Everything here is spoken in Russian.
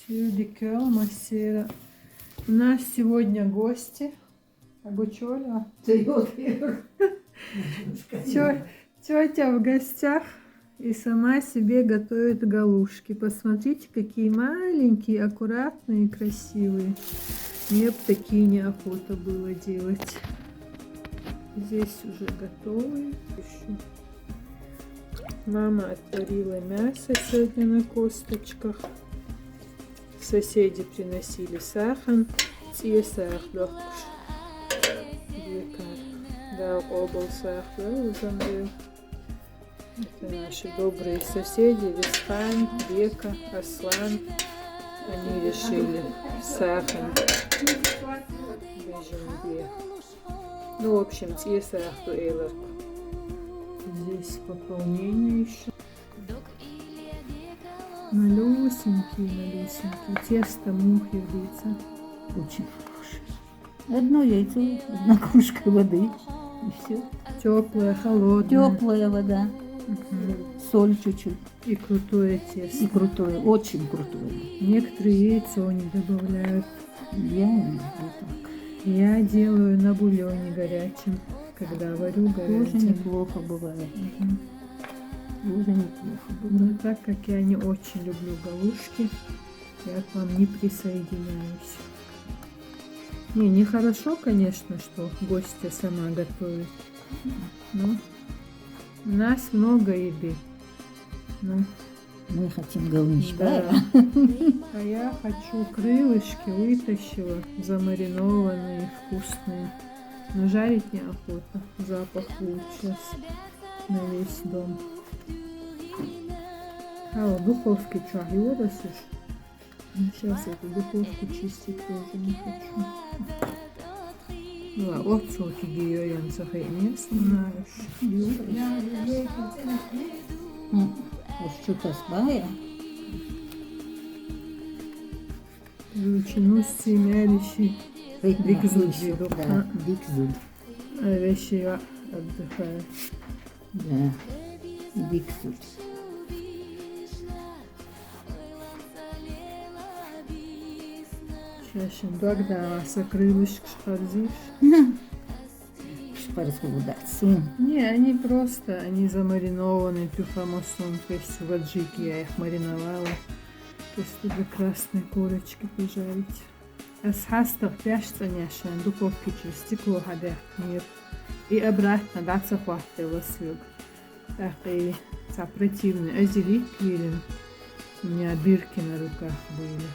Сюдикел, массера. У нас сегодня гости. Агучоля. Тетя в гостях и сама себе готовит галушки. Посмотрите, какие маленькие, аккуратные, красивые. Мне бы такие неохота было делать. Здесь уже готовые. Мама отварила мясо сегодня на косточках. Соседи приносили сахан. Да, обл сахар. Это наши добрые соседи, Висхан, Бека, Аслан. Они решили сахан. Ну, в общем, здесь пополнение еще. Малюсенькие. Тесто мухи-рица. Очень хорошее. Одно яйцо, одна кружка воды. И все. Теплая, холодная. Теплая вода. Угу. Соль чуть-чуть. И крутое тесто. И крутое, очень крутое. Некоторые яйцо не добавляют. Я не люблю так. Я делаю на бульоне горячем, когда варю горячим. Тоже неплохо бывает. Тоже неплохо бывает. Но так как я не очень люблю галушки, я к вам не присоединяюсь. Не хорошо, конечно, что гостья сама готовит. Но у нас много еды. Ну, мы хотим галунчик. да. А я хочу крылышки, вытащила, замаринованные, вкусные. Но жарить неохота. Запах будет сейчас на весь дом. А в духовке что, его досышь? Сейчас эту духовку чистить тоже не хочу. Ну, а вот соки гиёян сахайне знаешь. Вот что-то сбая. Величину семялищи. Бигзуд. Да, бигзуд. Вещи я отдыхаю. Да, бигзуд. Сейчас тогда крылышки шпарзишь. Шпарзгудаться. Не, они просто, они замаринованы тюфамосом, то есть в аджике я их мариновала. Просто красные корочки пожарить. Асхастах пяшца няшан, духовки через стекло гадях мир. И обратно даться хватило свек. Так и сопротивный азелит килин. У меня дырки на руках были.